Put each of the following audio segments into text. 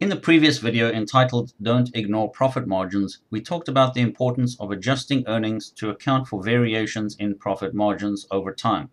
In the previous video entitled Don't Ignore Profit Margins, we talked about the importance of adjusting earnings to account for variations in profit margins over time.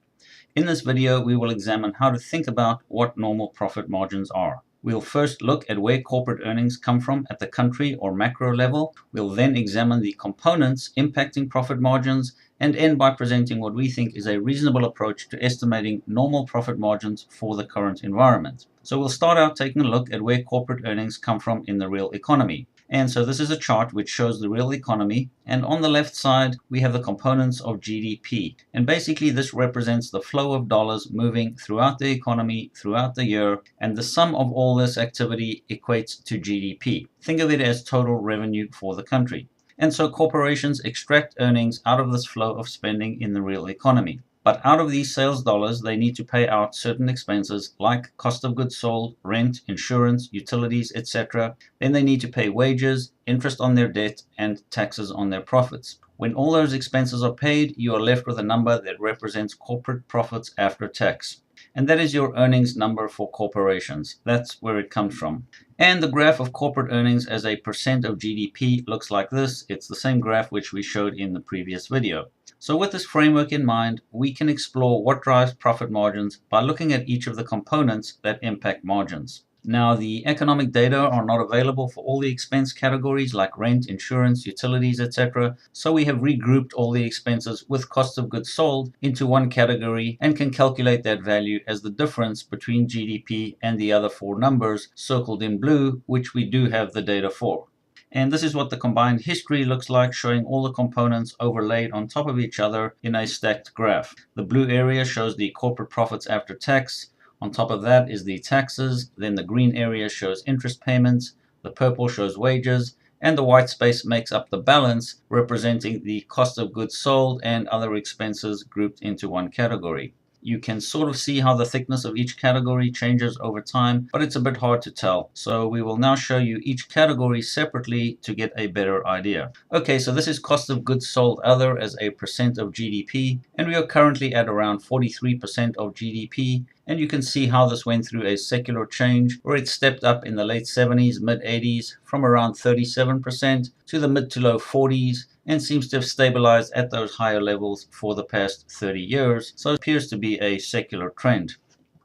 In this video, we will examine how to think about what normal profit margins are. We'll first look at where corporate earnings come from at the country or macro level. We'll then examine the components impacting profit margins and end by presenting what we think is a reasonable approach to estimating normal profit margins for the current environment. So we'll start out taking a look at where corporate earnings come from in the real economy. And so this is a chart which shows the real economy, and on the left side we have the components of GDP, and basically this represents the flow of dollars moving throughout the economy throughout the year, and the sum of all this activity equates to GDP. Think of it as total revenue for the country. And so corporations extract earnings out of this flow of spending in the real economy. But out of these sales dollars, they need to pay out certain expenses like cost of goods sold, rent, insurance, utilities, etc. Then they need to pay wages, interest on their debt, and taxes on their profits. When all those expenses are paid, you are left with a number that represents corporate profits after tax. And that is your earnings number for corporations. That's where it comes from. And the graph of corporate earnings as a percent of GDP looks like this. It's the same graph which we showed in the previous video. So with this framework in mind, we can explore what drives profit margins by looking at each of the components that impact margins. Now, the economic data are not available for all the expense categories like rent, insurance, utilities, etc. So we have regrouped all the expenses with cost of goods sold into one category and can calculate that value as the difference between GDP and the other four numbers circled in blue, which we do have the data for. And this is what the combined history looks like, showing all the components overlaid on top of each other in a stacked graph. The blue area shows the corporate profits after tax. On top of that is the taxes. Then the green area shows interest payments. The purple shows wages. And the white space makes up the balance, representing the cost of goods sold and other expenses grouped into one category. You can sort of see how the thickness of each category changes over time, but it's a bit hard to tell. So we will now show you each category separately to get a better idea. Okay, so this is cost of goods sold other as a percent of GDP, and we are currently at around 43% of GDP. And you can see how this went through a secular change where it stepped up in the late 70s, mid 80s from around 37% to the mid to low 40s, and seems to have stabilized at those higher levels for the past 30 years. So it appears to be a secular trend.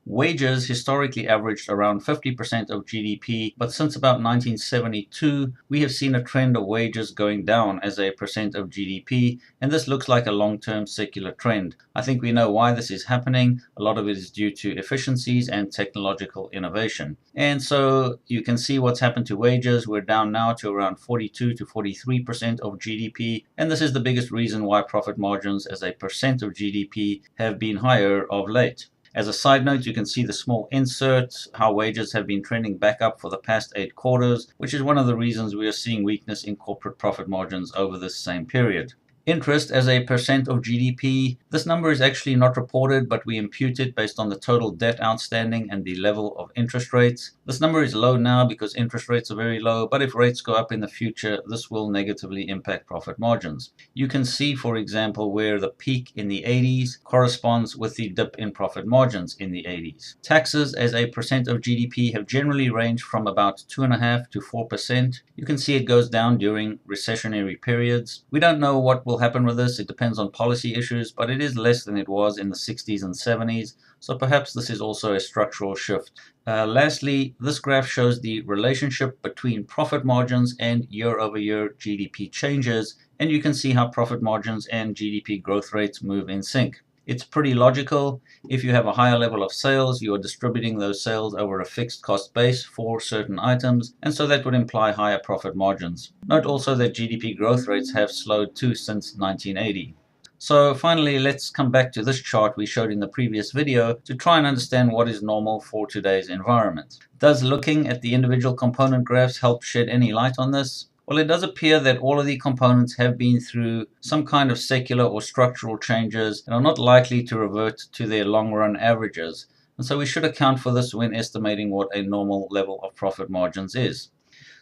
Wages historically averaged around 50% of GDP, but since about 1972, we have seen a trend of wages going down as a percent of GDP, and this looks like a long-term secular trend. I think we know why this is happening. A lot of it is due to efficiencies and technological innovation. And so you can see what's happened to wages. We're down now to around 42 to 43% of GDP, and this is the biggest reason why profit margins as a percent of GDP have been higher of late. As a side note, you can see the small insert, how wages have been trending back up for the past 8 quarters, which is one of the reasons we are seeing weakness in corporate profit margins over this same period. Interest as a percent of GDP, this number is actually not reported, but we impute it based on the total debt outstanding and the level of interest rates. This number is low now because interest rates are very low, but if rates go up in the future, this will negatively impact profit margins. You can see, for example, where the peak in the 80s corresponds with the dip in profit margins in the 80s. Taxes as a percent of GDP have generally ranged from about 2.5% to 4%. You can see it goes down during recessionary periods. We don't know what will happen with this. It depends on policy issues, but it is less than it was in the 60s and 70s, so perhaps this is also a structural shift. Lastly, this graph shows the relationship between profit margins and year-over-year GDP changes, and you can see how profit margins and GDP growth rates move in sync. It's pretty logical. If you have a higher level of sales, you are distributing those sales over a fixed cost base for certain items, and so that would imply higher profit margins. Note also that GDP growth rates have slowed too since 1980. So finally, let's come back to this chart we showed in the previous video to try and understand what is normal for today's environment. Does looking at the individual component graphs help shed any light on this? Well, it does appear that all of the components have been through some kind of secular or structural changes and are not likely to revert to their long-run averages. And so we should account for this when estimating what a normal level of profit margins is.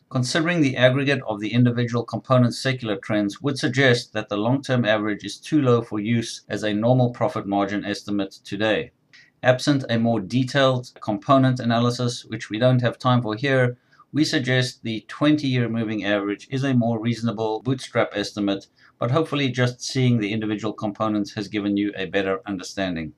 Considering the aggregate of the individual component secular trends would suggest that the long-term average is too low for use as a normal profit margin estimate today. Absent a more detailed component analysis, which we don't have time for here, We suggest the 20-year moving average is a more reasonable bootstrap estimate, but hopefully just seeing the individual components has given you a better understanding.